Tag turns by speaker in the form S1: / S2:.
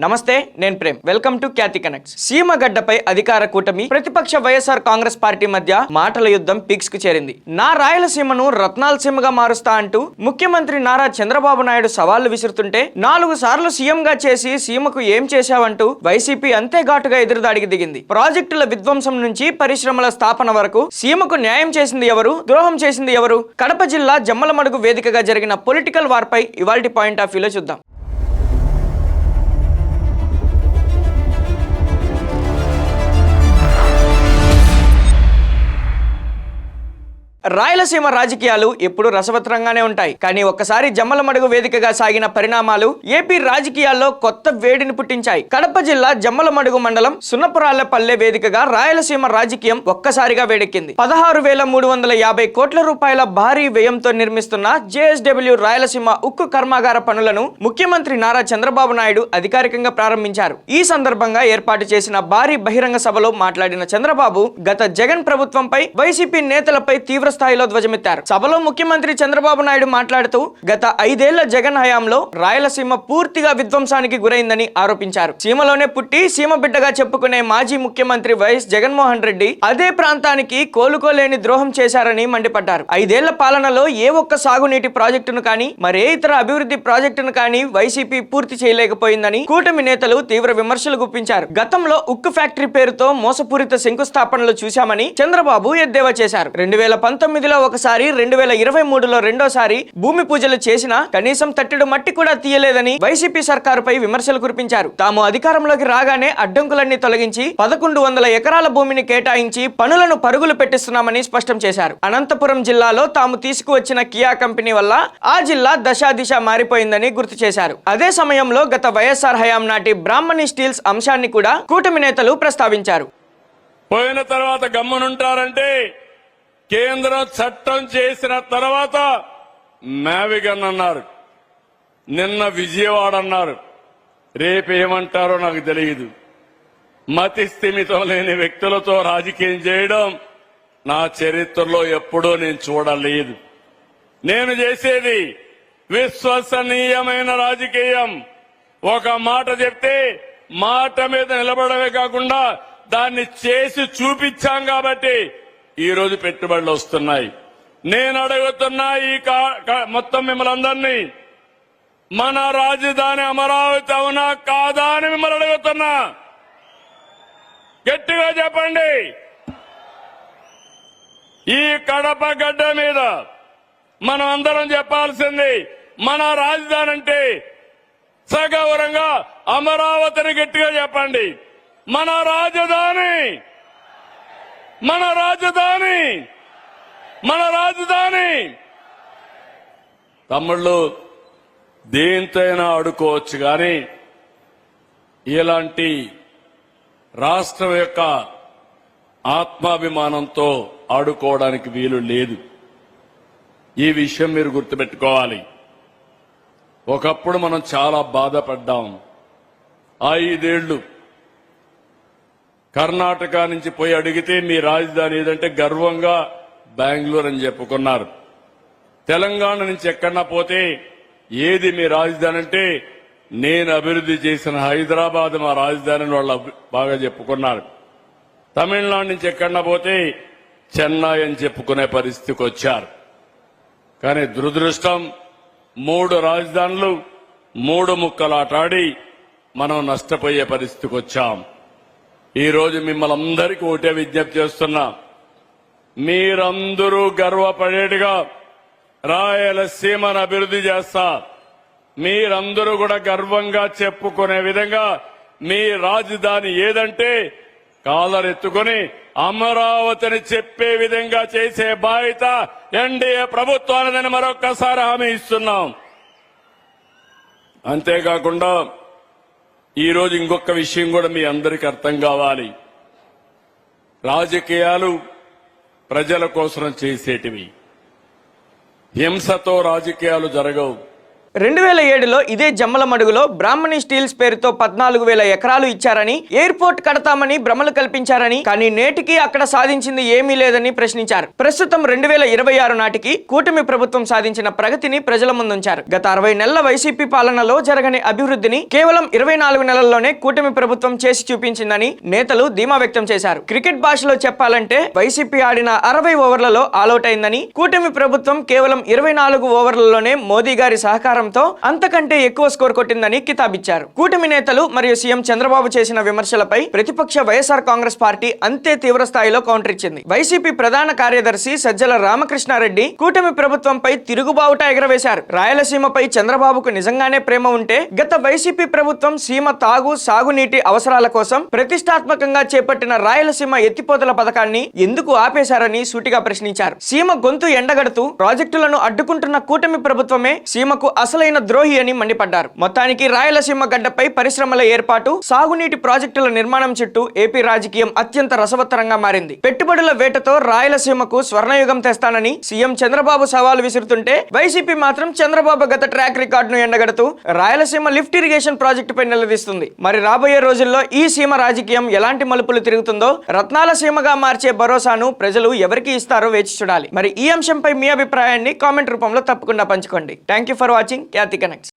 S1: నమస్తే నేను Prem welcome to Khyathi connects. సీమగడ్డపై అధికార కూటమి ప్రతిపక్ష వైఎస్ఆర్ కాంగ్రెస్ పార్టీ మధ్య మాటల యుద్ధం పీక్స్ కు చేరింది. నా రాయలసీమను రత్నాల సీమగా మారుస్తా అంటూ ముఖ్యమంత్రి నారా చంద్రబాబు నాయుడు సవాళ్లు విసురుతుంటే 4 సార్లు సీఎం గా చేసి సీమకు ఏం చేశావంటూ వైసీపీ అంతే ఘాటుగా ఎదురుదాడికి దిగింది. ప్రాజెక్టుల విధ్వంసం నుంచి పరిశ్రమల స్థాపన వరకు సీమకు న్యాయం చేసింది ఎవరు, ద్రోహం చేసింది ఎవరు? కడప జిల్లా జమ్మలమడుగు వేదికగా జరిగిన పొలిటికల్ వార్ పై ఇవాల్టి పాయింట్ ఆఫ్ వ్యూలో చూద్దాం. రాయలసీమ రాజకీయాలు ఎప్పుడు రసవత్రంగానే ఉంటాయి. కానీ ఒక్కసారి జమ్మలమడుగు వేదికగా సాగిన పరిణామాలు ఏపీ రాజకీయాల్లో కొత్త వేడిని పుట్టించాయి. కడప జిల్లా జమ్మలమడుగు మండలం సున్నపురాళ్లపల్లె వేదికగా రాయలసీమ రాజకీయం ఒక్కసారిగా వేడెక్కింది. 16,350 కోట్ల రూపాయల భారీ వ్యయంతో నిర్మిస్తున్న జేఎస్డబ్ల్యూ రాయలసీమ ఉక్కు కర్మాగార పనులను ముఖ్యమంత్రి నారా చంద్రబాబు నాయుడు అధికారికంగా ప్రారంభించారు. ఈ సందర్భంగా ఏర్పాటు చేసిన భారీ బహిరంగ సభలో మాట్లాడిన చంద్రబాబు గత జగన్ ప్రభుత్వంపై వైసీపీ నేతలపై తీవ్ర స్థాయిలో ధ్వజమెత్తారు. సభలో ముఖ్యమంత్రి చంద్రబాబు నాయుడు మాట్లాడుతూ గత 5 ఏళ్ల జగన్ హయాంలో రాయలసీమ పూర్తిగా విధ్వంసానికి గురైందని ఆరోపించారు. సీమలోనే పుట్టి సీమ బిడ్డగా చెప్పుకునే మాజీ ముఖ్యమంత్రి వైఎస్ జగన్మోహన్ రెడ్డి అదే ప్రాంతానికి కోలుకోలేని ద్రోహం చేశారని మండిపడ్డారు. 5 ఏళ్ల పాలనలో ఏ ఒక్క సాగునీటి ప్రాజెక్టును కానీ మరే ఇతర అభివృద్ధి ప్రాజెక్టును కానీ వైసీపీ పూర్తి చేయలేకపోయిందని కూటమి నేతలు తీవ్ర విమర్శలు గుప్పించారు. గతంలో ఉక్కు ఫ్యాక్టరీ పేరుతో మోసపూరిత శంకుస్థాపనలు చూశామని చంద్రబాబు ఎద్దేవా చేశారు. 2019లో ఒకసారి, 2023లో రెండోసారి భూమి పూజలు చేసినా కనీసం తట్టెడు మట్టి కూడా తీయలేదని వైసీపీ సర్కారుపై విమర్శలు కురిపించారు. తాము అధికారంలోకి రాగానే అడ్డంకులన్నీ తొలగించి 1100 ఎకరాల భూమిని కేటాయించి పనులను పరుగులు పెట్టిస్తున్నామని స్పష్టం చేశారు. అనంతపురం జిల్లాలో తాము తీసుకువచ్చిన కియా కంపెనీ వల్ల ఆ జిల్లా దశాదిశ మారిపోయిందని గుర్తు చేశారు. అదే సమయంలో గత వైఎస్ఆర్ హయాం నాటి బ్రాహ్మణి స్టీల్స్ అంశాన్ని కూడా కూటమి నేతలు ప్రస్తావించారు.
S2: పోయిన తర్వాత గమ్మునుంటారంటే కేంద్రం చట్టం చేసిన తర్వాత మ్యావిగన్ అన్నారు, నిన్న విజయవాడ అన్నారు, రేపేమంటారో నాకు తెలియదు. మతి స్థిమితం లేని వ్యక్తులతో రాజకీయం చేయడం నా చరిత్రలో ఎప్పుడూ నేను చూడలేదు. నేను చేసేది విశ్వసనీయమైన రాజకీయం. ఒక మాట చెప్తే మాట మీద నిలబడమే కాకుండా దాన్ని చేసి చూపించాం కాబట్టి ఈ రోజు పెట్టుబడులు వస్తున్నాయి. నేను అడుగుతున్నా ఈ మొత్తం మిమ్మల్ని అందరినీ, మన రాజధాని అమరావతి అవునా కాదా అని మిమ్మల్ని అడుగుతున్నా. గట్టిగా చెప్పండి. ఈ కడప గడ్డ మీద మనం అందరం చెప్పాల్సింది మన రాజధాని అంటే సగౌరవంగా అమరావతిని గట్టిగా చెప్పండి. మన రాజధాని, మన రాజధాని, మన రాజధాని. తమ్ముళ్ళు దేంతైనా ఆడుకోవచ్చు, కానీ ఇలాంటి రాష్ట్రం యొక్క ఆత్మాభిమానంతో ఆడుకోవడానికి వీలు లేదు. ఈ విషయం మీరు గుర్తుపెట్టుకోవాలి. ఒకప్పుడు మనం చాలా బాధపడ్డాం. 5 ఏళ్లు కర్ణాటక నుంచి పోయి అడిగితే మీ రాజధాని ఏదంటే గర్వంగా బెంగళూరు అని చెప్పుకున్నారు. తెలంగాణ నుంచి ఎక్కడన్నా పోతే ఏది మీ రాజధాని అంటే నేను అభివృద్ధి చేసిన హైదరాబాద్ మా రాజధాని వాళ్ళు బాగా చెప్పుకున్నారు. తమిళనాడు నుంచి ఎక్కడన్నా పోతే చెన్నై అని చెప్పుకునే పరిస్థితికి వచ్చారు. కానీ దురదృష్టం 3 రాజధానులు 3 ముక్కలాటాడి మనం నష్టపోయే పరిస్థితికి వచ్చాం. ఈ రోజు మిమ్మల్ని అందరికీ ఒకటే విజ్ఞప్తి చేస్తున్నా, మీరందరూ గర్వపడేట్టుగా రాయలసీమను అభివృద్ధి చేస్తా. మీరందరూ కూడా గర్వంగా చెప్పుకునే విధంగా మీ రాజధాని ఏదంటే కాలరెత్తుకుని అమరావతిని చెప్పే విధంగా చేసే బాధ్యత ఎన్డీఏ ప్రభుత్వానిదని మరొక్కసారి హామీ ఇస్తున్నాం. అంతేకాకుండా ఈ రోజు ఇంకొక విషయం కూడా మీ అందరికీ అర్థం కావాలి. రాజకీయాలు ప్రజల కోసం చేసేటివి. హింసతో రాజకీయాలు జరగవు.
S1: 2007లో ఇదే జమ్మలమడుగులో బ్రాహ్మణి స్టీల్స్ పేరుతో 14,000 ఎకరాలు ఇచ్చారని, ఎయిర్పోర్ట్ కడతామని భ్రమలు కల్పించారని, కానీ నేటికి అక్కడ సాధించింది ఏమీ లేదని ప్రశ్నించారు. ప్రస్తుతం 2026 నాటికి కూటమి ప్రభుత్వం సాధించిన ప్రగతిని ప్రజల ముందుంచారు. గత 60 నెలల వైసీపీ పాలనలో జరగని అభివృద్ధిని కేవలం 24 నెలల్లోనే కూటమి ప్రభుత్వం చేసి చూపించిందని నేతలు ధీమా వ్యక్తం చేశారు. క్రికెట్ భాషలో చెప్పాలంటే వైసీపీ ఆడిన 60 ఓవర్లలో ఆలౌట్ అయిందని, కూటమి ప్రభుత్వం కేవలం 24 ఓవర్లలోనే మోదీ గారి సహకారంతో అంతకంటే ఎక్కువ స్కోర్ కొట్టిందని కితాబిచ్చారు. కూటమి నేతలు మరియు సీఎం చంద్రబాబు చేసిన విమర్శలపై ప్రతిపక్ష వైఎస్ఆర్ కాంగ్రెస్ పార్టీ అంతే తీవ్ర స్థాయిలో కౌంటర్ ఇచ్చింది. వైసీపీ ప్రధాన కార్యదర్శి సజ్జల రామకృష్ణారెడ్డి కూటమి ప్రభుత్వంపై తిరుగుబావుట ఎగరవేశారు. రాయలసీమపై చంద్రబాబుకు నిజంగానే ప్రేమ ఉంటే గత వైసీపీ ప్రభుత్వం సీమ తాగు సాగునీటి అవసరాల కోసం ప్రతిష్టాత్మకంగా చేపట్టిన రాయలసీమ ఎత్తిపోతల పథకాన్ని ఎందుకు ఆపేశారని సూటిగా ప్రశ్నించారు. సీమ గొంతు ఎండగడుతూ ప్రాజెక్టులను అడ్డుకుంటున్న కూటమి ప్రభుత్వమే సీమకు అసలైన ద్రోహి అని మండిపడ్డారు. మొత్తానికి రాయలసీమ గడ్డపై పరిశ్రమల ఏర్పాటు, సాగునీటి ప్రాజెక్టుల నిర్మాణం చుట్టూ ఏపీ రాజకీయం అత్యంత రసవత్తరంగా మారింది. పెట్టుబడుల వేటతో రాయలసీమకు స్వర్ణయుగం తెస్తానని సీఎం చంద్రబాబు సవాలు విసురుతుంటే వైసీపీ మాత్రం చంద్రబాబు గత ట్రాక్ రికార్డును ఎండగడుతూ రాయలసీమ లిఫ్ట్ ఇరిగేషన్ ప్రాజెక్టుపై నిలదీస్తుంది. మరి రాబోయే రోజుల్లో ఈ సీమ రాజకీయం ఎలాంటి మలుపులు తిరుగుతుందో, రత్నాల సీమగా మార్చే భరోసాను ప్రజలు ఎవరికి ఇస్తారో వేచి చూడాలి. మరి ఈ అంశంపై మీ అభిప్రాయాన్ని కామెంట్ రూపంలో తప్పకుండా పంచుకోండి. Thank you for watching Khyati connects.